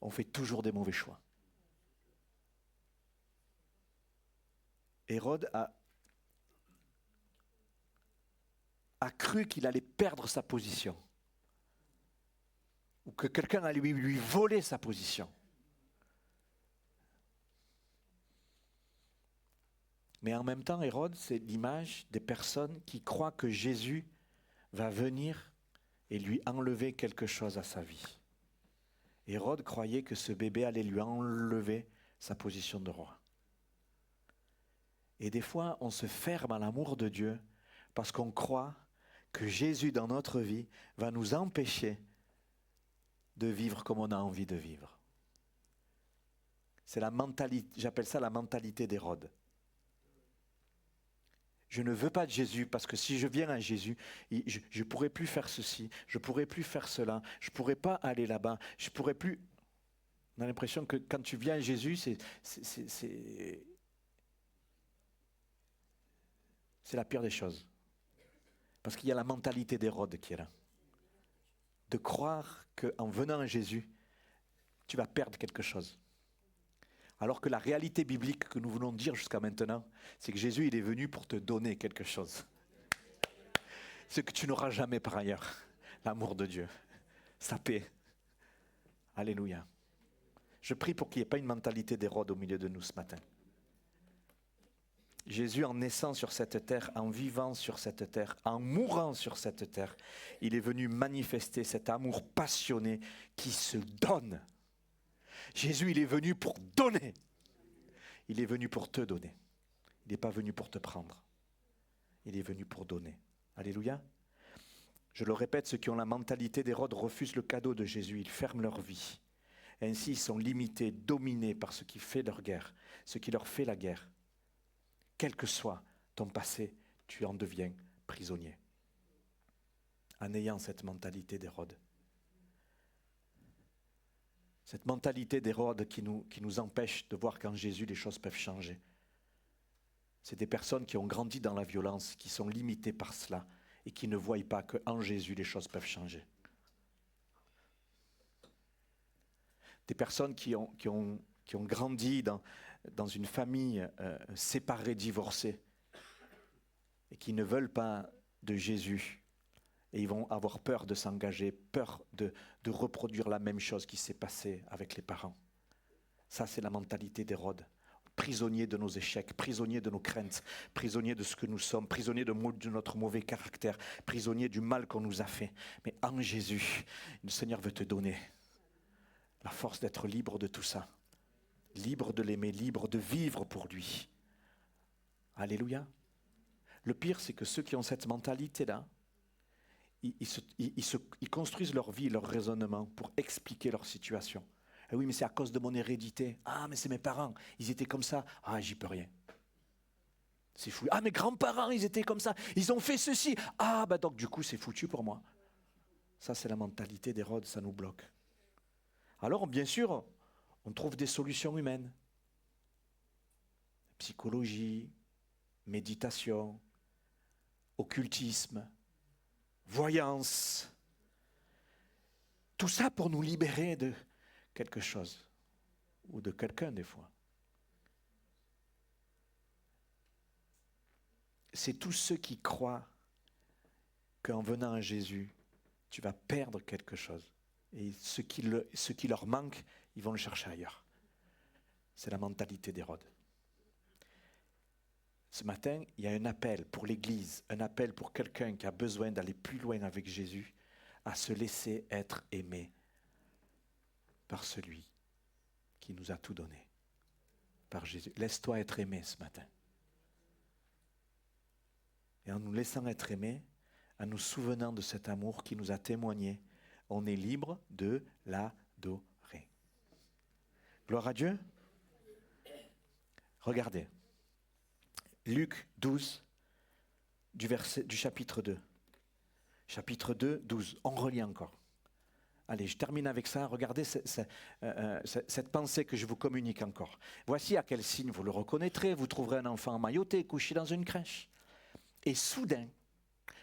on fait toujours des mauvais choix. Hérode a cru qu'il allait perdre sa position, ou que quelqu'un allait lui voler sa position. Mais en même temps, Hérode, c'est l'image des personnes qui croient que Jésus va venir et lui enlever quelque chose à sa vie. Hérode croyait que ce bébé allait lui enlever sa position de roi. Et des fois, on se ferme à l'amour de Dieu parce qu'on croit que Jésus dans notre vie va nous empêcher de vivre comme on a envie de vivre. C'est la mentalité, j'appelle ça la mentalité d'Hérode. Je ne veux pas de Jésus parce que si je viens à Jésus, je ne pourrai plus faire ceci, je ne pourrai plus faire cela, je ne pourrai pas aller là-bas, je ne pourrai plus... On a l'impression que quand tu viens à Jésus, c'est la pire des choses. Parce qu'il y a la mentalité d'Hérode qui est là. De croire qu'en venant à Jésus, tu vas perdre quelque chose. Alors que la réalité biblique que nous venons de dire jusqu'à maintenant, c'est que Jésus, il est venu pour te donner quelque chose. Ce que tu n'auras jamais par ailleurs. L'amour de Dieu, sa paix. Alléluia. Je prie pour qu'il n'y ait pas une mentalité d'Hérode au milieu de nous ce matin. Jésus, en naissant sur cette terre, en vivant sur cette terre, en mourant sur cette terre, il est venu manifester cet amour passionné qui se donne. Jésus, il est venu pour donner. Il est venu pour te donner. Il n'est pas venu pour te prendre. Il est venu pour donner. Alléluia. Je le répète, ceux qui ont la mentalité d'Hérode refusent le cadeau de Jésus. Ils ferment leur vie. Ainsi, ils sont limités, dominés par ce qui fait leur guerre, ce qui leur fait la guerre. Quel que soit ton passé, tu en deviens prisonnier. En ayant cette mentalité d'Hérode. Cette mentalité d'Hérode qui nous empêche de voir qu'en Jésus, les choses peuvent changer. C'est des personnes qui ont grandi dans la violence, qui sont limitées par cela et qui ne voient pas qu'en Jésus, les choses peuvent changer. Des personnes qui ont grandi dans une famille séparée, divorcée, et qui ne veulent pas de Jésus. Et ils vont avoir peur de s'engager, peur de reproduire la même chose qui s'est passée avec les parents. Ça, c'est la mentalité d'Hérode. Prisonnier de nos échecs, prisonnier de nos craintes, prisonnier de ce que nous sommes, prisonnier de notre mauvais caractère, prisonnier du mal qu'on nous a fait. Mais en Jésus, le Seigneur veut te donner la force d'être libre de tout ça. Libre de l'aimer, libre de vivre pour lui. Alléluia. Le pire, c'est que ceux qui ont cette mentalité-là, ils construisent leur vie, leur raisonnement pour expliquer leur situation. Eh oui, mais c'est à cause de mon hérédité. Ah, mais c'est mes parents, ils étaient comme ça. Ah, j'y peux rien. C'est fou. Ah, mes grands-parents, ils étaient comme ça. Ils ont fait ceci. Ah, bah donc du coup, c'est foutu pour moi. Ça, c'est la mentalité d'Hérode, ça nous bloque. Alors, bien sûr, on trouve des solutions humaines. Psychologie, méditation, occultisme, voyance. Tout ça pour nous libérer de quelque chose, ou de quelqu'un des fois. C'est tous ceux qui croient qu'en venant à Jésus, tu vas perdre quelque chose. Et ce qui leur manque, ils vont le chercher ailleurs. C'est la mentalité d'Hérode. Ce matin, il y a un appel pour l'Église, un appel pour quelqu'un qui a besoin d'aller plus loin avec Jésus, à se laisser être aimé par celui qui nous a tout donné, par Jésus. Laisse-toi être aimé ce matin. Et en nous laissant être aimés, en nous souvenant de cet amour qui nous a témoigné, on est libre de l'adorer. Gloire à Dieu. Regardez. Luc 12, du chapitre 2. Chapitre 2, 12. On relit encore. Allez, je termine avec ça. Regardez cette pensée que je vous communique encore. Voici à quel signe vous le reconnaîtrez. Vous trouverez un enfant emmailloté, couché dans une crèche. Et soudain,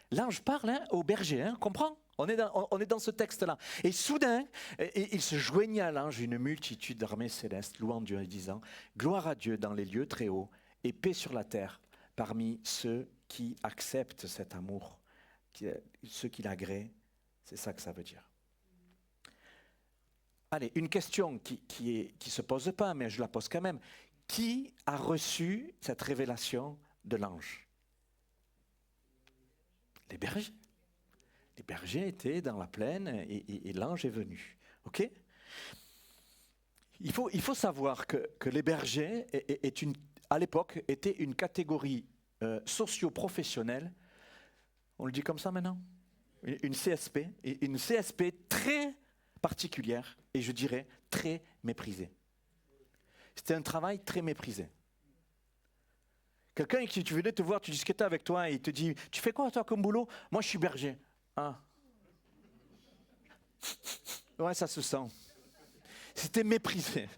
l'ange parle au berger, comprends ? On est dans ce texte-là. Et soudain, il se joignit à l'ange une multitude d'armées célestes, louant Dieu et disant « Gloire à Dieu dans les lieux très hauts et paix sur la terre parmi ceux qui acceptent cet amour, ceux qui l'agréent. » C'est ça que ça veut dire. Allez, une question qui se pose pas, mais je la pose quand même. Qui a reçu cette révélation de l'ange ? Les bergers. Les bergers étaient dans la plaine et l'ange est venu. Ok ? Il faut savoir que les bergers, à l'époque, étaient une catégorie socio-professionnelle. On le dit comme ça maintenant ? Une CSP. Une CSP très particulière et je dirais très méprisée. C'était un travail très méprisé. Quelqu'un qui tu venais te voir, tu discutais avec toi et il te dit « Tu fais quoi toi comme boulot ?»« Moi je suis berger. » Ah. Ouais, ça se sent. C'était méprisé.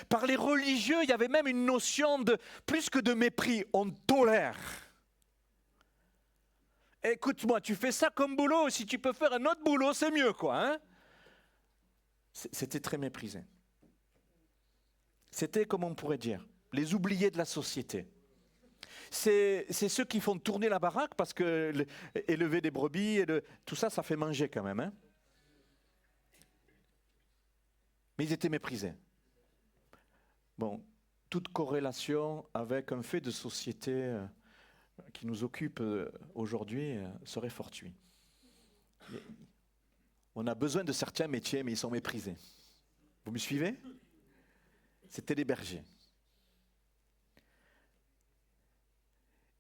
Par les religieux, il y avait même une notion de plus que de mépris, on tolère. Écoute-moi, tu fais ça comme boulot, si tu peux faire un autre boulot, c'est mieux, quoi. Hein? C'était très méprisé. C'était, comme on pourrait dire, les oubliés de la société. C'est ceux qui font tourner la baraque parce que élever des brebis, tout ça, ça fait manger quand même. Hein? Mais ils étaient méprisés. Bon, toute corrélation avec un fait de société qui nous occupe aujourd'hui serait fortuit. On a besoin de certains métiers, mais ils sont méprisés. Vous me suivez? C'était les bergers.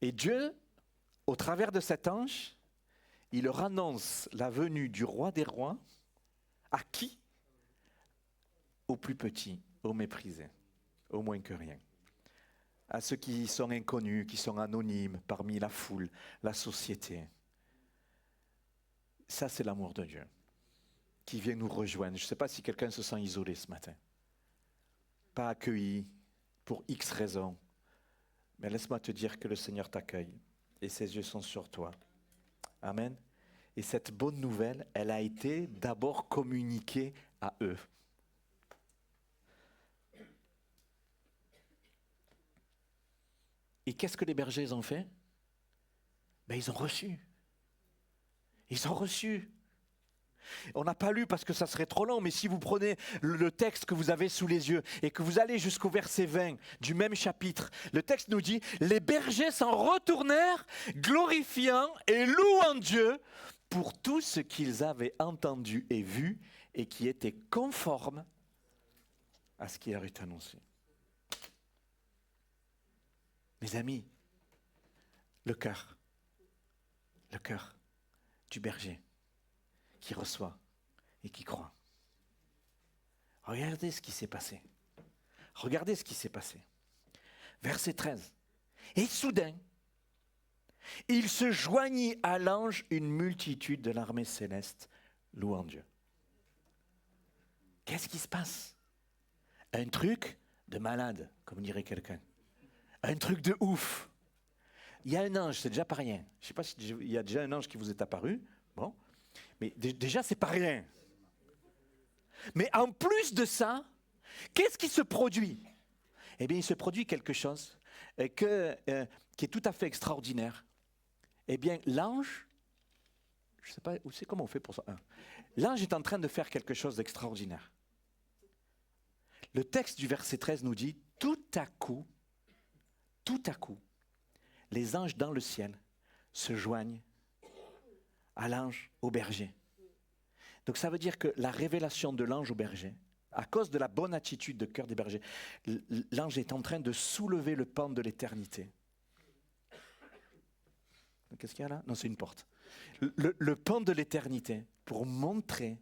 Et Dieu, au travers de cet ange, il leur annonce la venue du roi des rois. À qui? Aux plus petits, aux méprisés, au moins que rien. À ceux qui sont inconnus, qui sont anonymes parmi la foule, la société. Ça, c'est l'amour de Dieu qui vient nous rejoindre. Je ne sais pas si quelqu'un se sent isolé ce matin. Pas accueilli pour X raisons. Mais laisse-moi te dire que le Seigneur t'accueille et ses yeux sont sur toi. Amen. Et cette bonne nouvelle, elle a été d'abord communiquée à eux. Et qu'est-ce que les bergers ont fait? Ils ont reçu. Ils ont reçu. On n'a pas lu parce que ça serait trop long, mais si vous prenez le texte que vous avez sous les yeux et que vous allez jusqu'au verset 20 du même chapitre, le texte nous dit « Les bergers s'en retournèrent, glorifiant et louant Dieu pour tout ce qu'ils avaient entendu et vu et qui était conforme à ce qui leur est annoncé. » Mes amis, le cœur du berger qui reçoit et qui croit. Regardez ce qui s'est passé. Regardez ce qui s'est passé. Verset 13. Et soudain, il se joignit à l'ange une multitude de l'armée céleste, louant Dieu. Qu'est-ce qui se passe? Un truc de malade, comme dirait quelqu'un. Un truc de ouf. Il y a un ange, c'est déjà pas rien. Je ne sais pas s'il y a déjà un ange qui vous est apparu. Bon. Mais déjà, c'est pas rien. Mais en plus de ça, qu'est-ce qui se produit? Eh bien, il se produit quelque chose qui est tout à fait extraordinaire. Eh bien, l'ange, je ne sais pas comment on fait pour ça. L'ange est en train de faire quelque chose d'extraordinaire. Le texte du verset 13 nous dit, tout à coup, les anges dans le ciel se joignent à l'ange au berger. Donc ça veut dire que la révélation de l'ange au berger, à cause de la bonne attitude de cœur des bergers, l'ange est en train de soulever le pan de l'éternité. Qu'est-ce qu'il y a là? Non, c'est une porte. Le pan de l'éternité pour montrer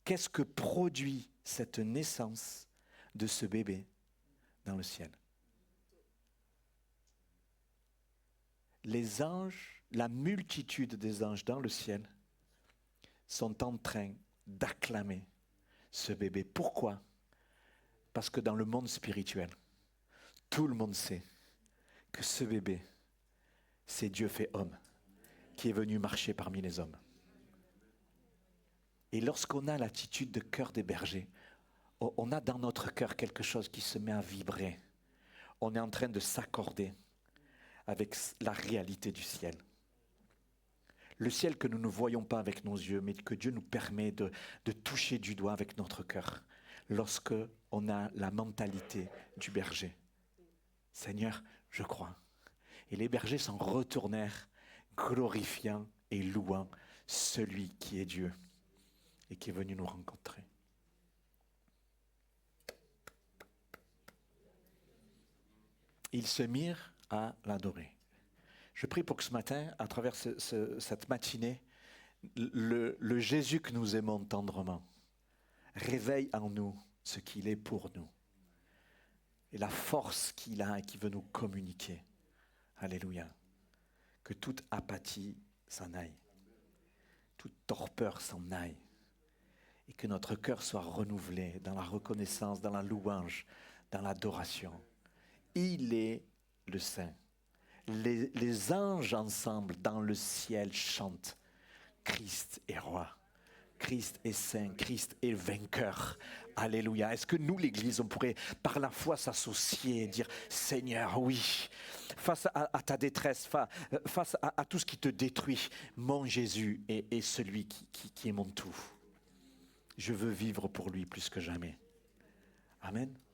qu'est-ce que produit cette naissance de ce bébé dans le ciel. Les anges, la multitude des anges dans le ciel sont en train d'acclamer ce bébé. Pourquoi? Parce que dans le monde spirituel, tout le monde sait que ce bébé, c'est Dieu fait homme qui est venu marcher parmi les hommes. Et lorsqu'on a l'attitude de cœur des bergers, on a dans notre cœur quelque chose qui se met à vibrer. On est en train de s'accorder avec la réalité du ciel. Le ciel que nous ne voyons pas avec nos yeux, mais que Dieu nous permet de toucher du doigt avec notre cœur, lorsque on a la mentalité du berger. Seigneur, je crois. Et les bergers s'en retournèrent, glorifiant et louant celui qui est Dieu et qui est venu nous rencontrer. Ils se mirent à l'adorer. Je prie pour que ce matin, à travers cette matinée, le Jésus que nous aimons tendrement réveille en nous ce qu'il est pour nous et la force qu'il a et qu'il veut nous communiquer. Alléluia. Que toute apathie s'en aille, toute torpeur s'en aille et que notre cœur soit renouvelé dans la reconnaissance, dans la louange, dans l'adoration. Il est le Saint. Les anges ensemble dans le ciel chantent. Christ est roi. Christ est saint. Christ est vainqueur. Alléluia. Est-ce que nous, l'Église, on pourrait par la foi s'associer et dire Seigneur, oui, face à ta détresse, face à tout ce qui te détruit, mon Jésus est celui qui est mon tout. Je veux vivre pour lui plus que jamais. Amen.